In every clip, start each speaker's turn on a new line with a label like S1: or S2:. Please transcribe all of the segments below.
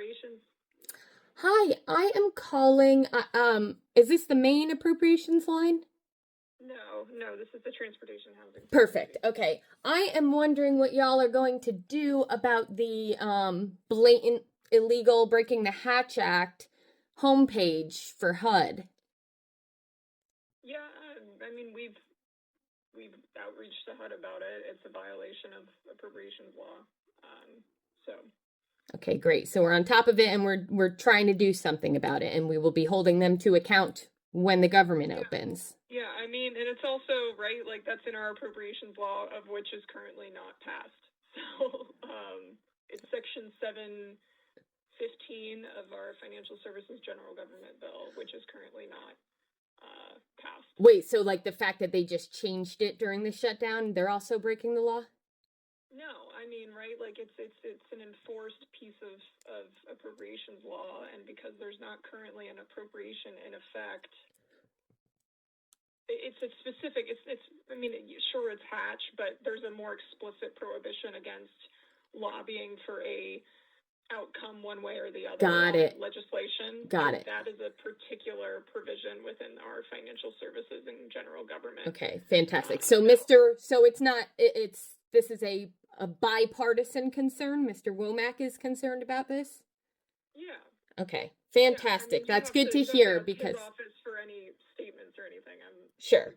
S1: Appropriations.
S2: Hi, I am calling, is this the main appropriations line?
S1: No, this is the transportation housing.
S2: Perfect. Okay. I am wondering what y'all are going to do about the blatant illegal breaking the Hatch Act homepage for HUD.
S1: Yeah, I mean we've outreached to HUD about it. It's a violation of appropriations law.
S2: Okay, great. So we're on top of it, and we're trying to do something about it, and we will be holding them to account when the government opens.
S1: Yeah, I mean, and it's also, right, like that's in our appropriations law, of which is currently not passed. So it's section 715 of our Financial Services General Government Bill, which is currently not passed.
S2: Wait, so like the fact that they just changed it during the shutdown, they're also breaking the law?
S1: No, I mean, right, like it's an enforced piece of appropriations law, and because there's not currently an appropriation in effect, it's a specific, I mean, sure it's Hatch, but there's a more explicit prohibition against lobbying for a outcome one way or the other.
S2: Got it.
S1: Legislation.
S2: Got it.
S1: That is a particular provision within our financial services and general government.
S2: Okay, fantastic. So this is a bipartisan concern. Mr. Womack is concerned about this?
S1: Yeah.
S2: Okay, fantastic.
S1: Yeah, I mean,
S2: that's good to hear because...
S1: his office for any statements or anything.
S2: Sure.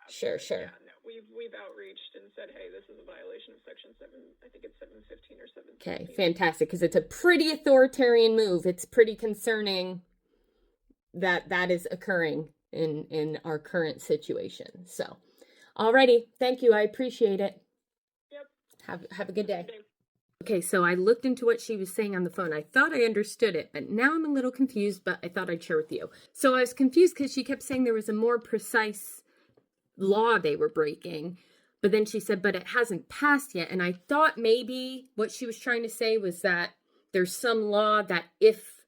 S1: Sure. Yeah, no, we've outreached and said, hey, this is a violation of section 7, I think it's 715 or 716.
S2: Okay, fantastic, because it's a pretty authoritarian move. It's pretty concerning that is occurring in our current situation. So, alrighty, thank you. I appreciate it.
S1: Yep.
S2: Have a good day. Okay, so I looked into what she was saying on the phone. I thought I understood it, but now I'm a little confused, but I thought I'd share with you. So I was confused because she kept saying there was a more precise law they were breaking, but then she said, but it hasn't passed yet. And I thought maybe what she was trying to say was that there's some law that if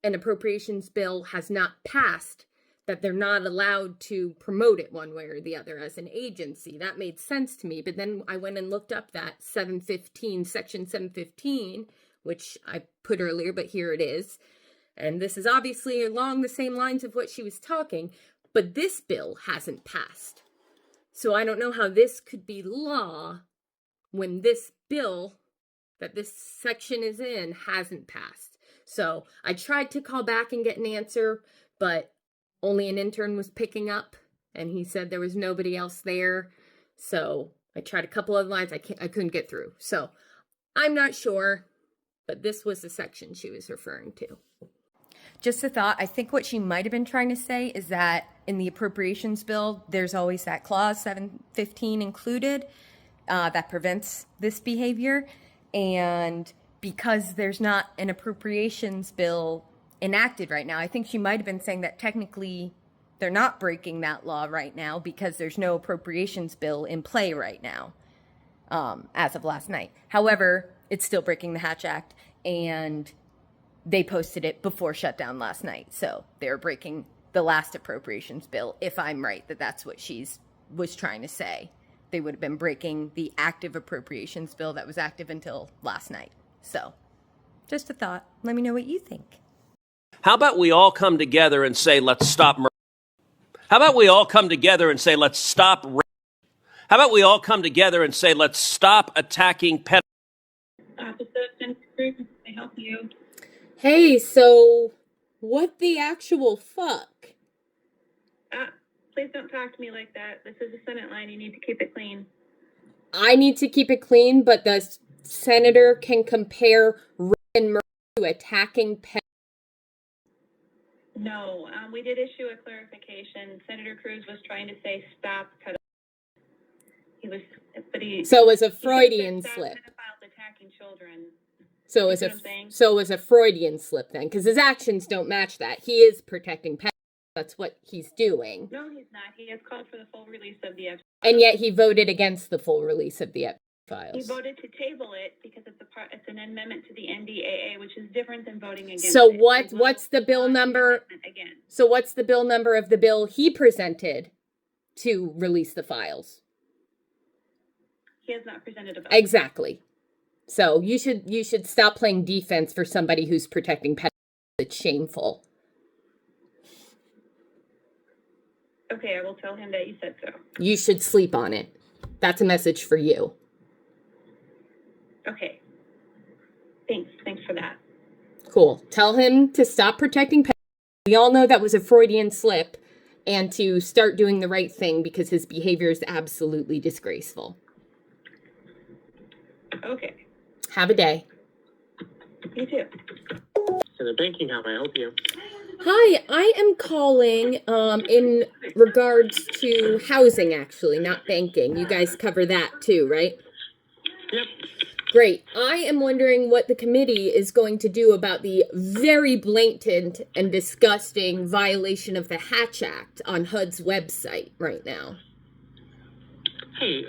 S2: an appropriations bill has not passed, that they're not allowed to promote it one way or the other as an agency. That made sense to me. But then I went and looked up that section 715, which I put earlier, but here it is. And this is obviously along the same lines of what she was talking, but this bill hasn't passed. So I don't know how this could be law when this bill that this section is in hasn't passed. So I tried to call back and get an answer, but only an intern was picking up, and he said there was nobody else there. So I tried a couple of lines. I couldn't get through. So I'm not sure, but this was the section she was referring to. Just a thought. I think what she might have been trying to say is that in the appropriations bill, there's always that clause 715 included that prevents this behavior. And because there's not an appropriations bill enacted right now, I think she might have been saying that technically they're not breaking that law right now because there's no appropriations bill in play right now as of last night. However, it's still breaking the Hatch Act, and they posted it before shutdown last night. So they're breaking the last appropriations bill, if I'm right, that's what she's was trying to say. They would have been breaking the active appropriations bill that was active until last night. So just a thought. Let me know what you think.
S3: How about we all come together and say, let's stop murder? How about we all come together and say, let's stop rape? How about we all come together and say, let's stop attacking pedophiles?
S1: Officer Ted Cruz, can I help you?
S2: Hey, so what the actual fuck?
S1: Please don't talk to me like that. This is a Senate line. You need to keep it clean.
S2: I need to keep it clean, but the senator can compare rape and murder to attacking pedophiles.
S1: No, we did issue a clarification. Senator Cruz was trying to say stop pedophiles.
S2: So it was a Freudian slip.
S1: Pedophiles attacking children.
S2: So it was a Freudian slip then, because his actions don't match that. He is protecting pedophiles. That's what he's doing.
S1: No, he's not. He has called for the full release of the epsteinfiles.
S2: And yet he voted against the full release of the epsteinfiles.
S1: He voted to table it because it's an amendment to the NDAA, which is different than voting against
S2: so
S1: it.
S2: What's the bill number?
S1: Again.
S2: So what's the bill number of the bill he presented to release the files?
S1: He has not presented a bill.
S2: Exactly. So you should stop playing defense for somebody who's protecting pedophiles. It's shameful.
S1: Okay, I will tell him that you said so.
S2: You should sleep on it. That's a message for you.
S1: Okay. Thanks for that.
S2: Cool. Tell him to stop protecting pedophiles. We all know that was a Freudian slip, and to start doing the right thing because his behavior is absolutely disgraceful.
S1: Okay.
S2: Have a day.
S1: You too.
S4: Center Banking, how may I help you?
S2: Hi, I am calling in regards to housing, actually, not banking. You guys cover that too, right?
S4: Yep.
S2: Great. I am wondering what the committee is going to do about the very blatant and disgusting violation of the Hatchact on HUD'S website right now.
S4: Hey,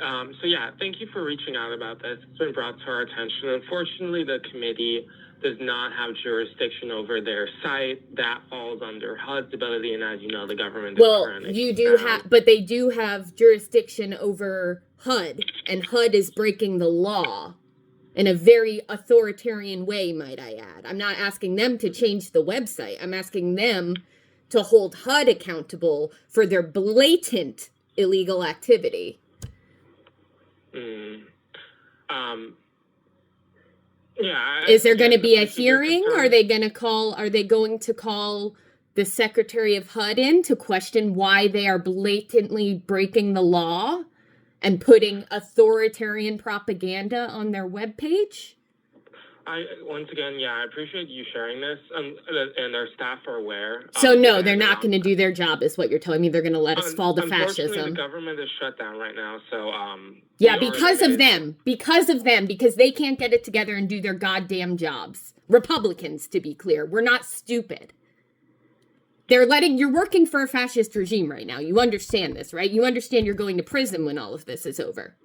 S4: thank you for reaching out about this. It's been brought to our attention. Unfortunately, the committee does not have jurisdiction over their site. That falls under HUD's ability, and as you know, the government is currently
S2: you do have, but they do have jurisdiction over HUD, and HUD is breaking the law in a very authoritarian way, might I add. I'm not asking them to change the website. I'm asking them to hold HUD accountable for their blatant illegal activity. Is there going to be a hearing? Are they going to call the Secretary of HUD in to question why they are blatantly breaking the law and putting authoritarian propaganda on their webpage?
S4: I appreciate you sharing this, and our staff are aware.
S2: So no, they're not going to do their job, is what you're telling me. They're going to let us fall to fascism.
S4: Unfortunately, the government is shut down right now, so
S2: yeah, because of them, because they can't get it together and do their goddamn jobs. Republicans, to be clear, we're not stupid. You're working for a fascist regime right now. You understand this, right? You understand you're going to prison when all of this is over.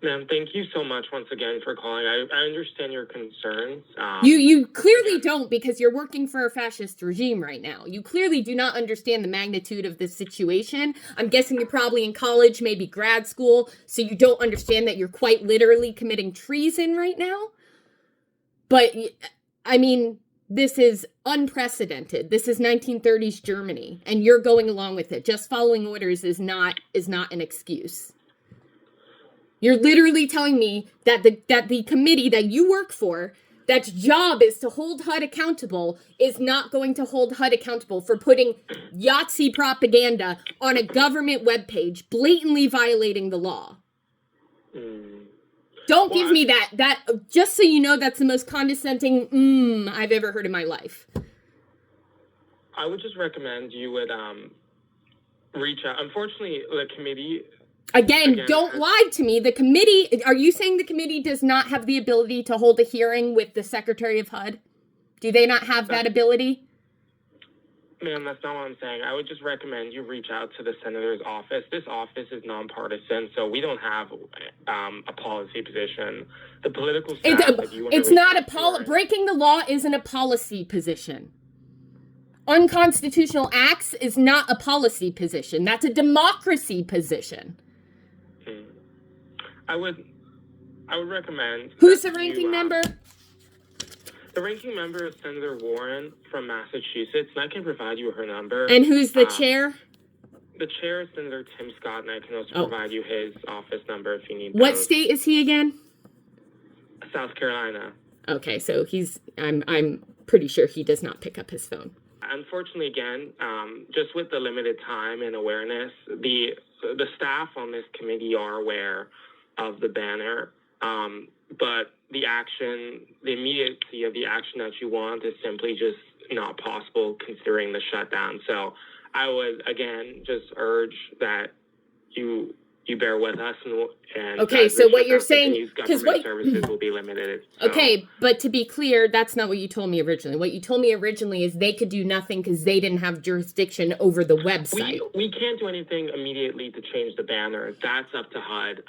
S4: Ma'am, thank you so much once again for calling. I understand your concerns.
S2: You clearly don't, because you're working for a fascist regime right now. You clearly do not understand the magnitude of this situation. I'm guessing you're probably in college, maybe grad school, so you don't understand that you're quite literally committing treason right now. But, I mean, this is unprecedented. This is 1930s Germany, and you're going along with it. Just following orders is not an excuse. You're literally telling me that the committee that you work for, that's job is to hold HUD accountable, is not going to hold HUD accountable for putting Yahtzee propaganda on a government webpage, blatantly violating the law. Don't give me that, just so you know, that's the most condescending I've ever heard in my life.
S4: I would just recommend you would reach out. Unfortunately, the committee... Again,
S2: don't lie to me. The committee, are you saying the committee does not have the ability to hold a hearing with the Secretary of HUD? Do they not have that ability?
S4: Ma'am, that's not what I'm saying. I would just recommend you reach out to the senator's office. This office is nonpartisan, so we don't have a policy position. The political staff that you want to
S2: it's not a breaking the law isn't a policy position. Unconstitutional acts is not a policy position. That's a democracy position.
S4: I would recommend...
S2: Who's the ranking member?
S4: The ranking member is Senator Warren from Massachusetts, and I can provide you with her number.
S2: And who's the chair?
S4: The chair is Senator Tim Scott, and I can also provide you his office number if you need
S2: What state is he again?
S4: South Carolina.
S2: Okay, so I'm pretty sure he does not pick up his phone.
S4: Unfortunately, again, just with the limited time and awareness, the staff on this committee are aware of the banner, but the immediacy of the action that you want is simply just not possible considering the shutdown. So I would, again, just urge that you bear with us and
S2: okay, so what you're saying,
S4: because government services will be limited. So.
S2: Okay, but to be clear, that's not what you told me originally. What you told me originally is they could do nothing because they didn't have jurisdiction over the website.
S4: We can't do anything immediately to change the banner. That's up to HUD.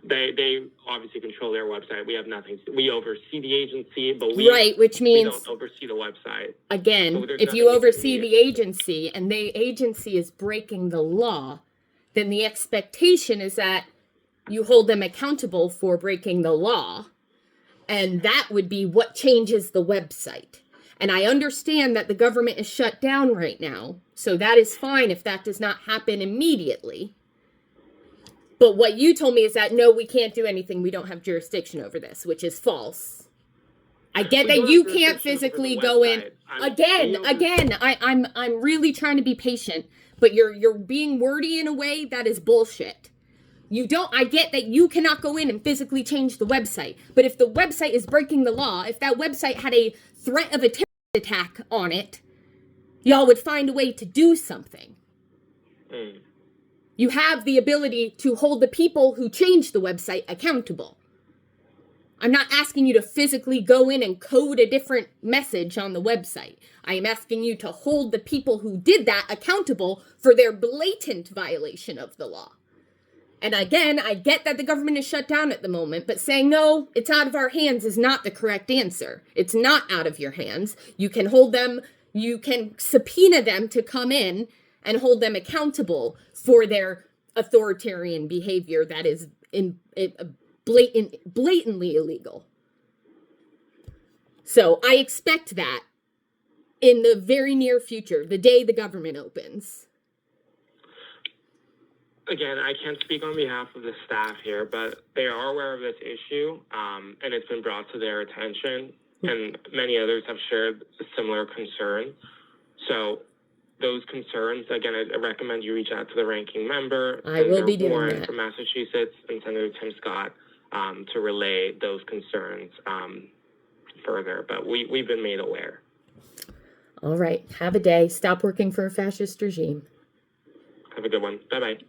S4: They obviously control their website. We have nothing. We oversee the agency, but
S2: which means
S4: we don't oversee the website.
S2: Again, if you oversee the agency and the agency is breaking the law, then the expectation is that you hold them accountable for breaking the law. And that would be what changes the website. And I understand that the government is shut down right now, so that is fine if that does not happen immediately. But what you told me is that, no, we can't do anything. We don't have jurisdiction over this, which is false. I get that you can't physically go in. Again, I'm really trying to be patient, but you're being wordy in a way that is bullshit. I get that you cannot go in and physically change the website, but if the website is breaking the law, if that website had a threat of a terrorist attack on it, y'all would find a way to do something. You have the ability to hold the people who changed the website accountable. I'm not asking you to physically go in and code a different message on the website. I am asking you to hold the people who did that accountable for their blatant violation of the law. And again, I get that the government is shut down at the moment, but saying, no, it's out of our hands is not the correct answer. It's not out of your hands. You can hold them, you can subpoena them to come in and hold them accountable for their authoritarian behavior that is blatantly illegal. So I expect that in the very near future, the day the government opens.
S4: Again, I can't speak on behalf of the staff here, but they are aware of this issue, and it's been brought to their attention, and many others have shared a similar concern. So those concerns, again, I recommend you reach out to the ranking member,
S2: I will be doing
S4: Warren
S2: that.
S4: from Massachusetts, and Senator Tim Scott to relay those concerns further. But we've been made aware.
S2: All right. Have a day. Stop working for a fascist regime.
S4: Have a good one. Bye-bye.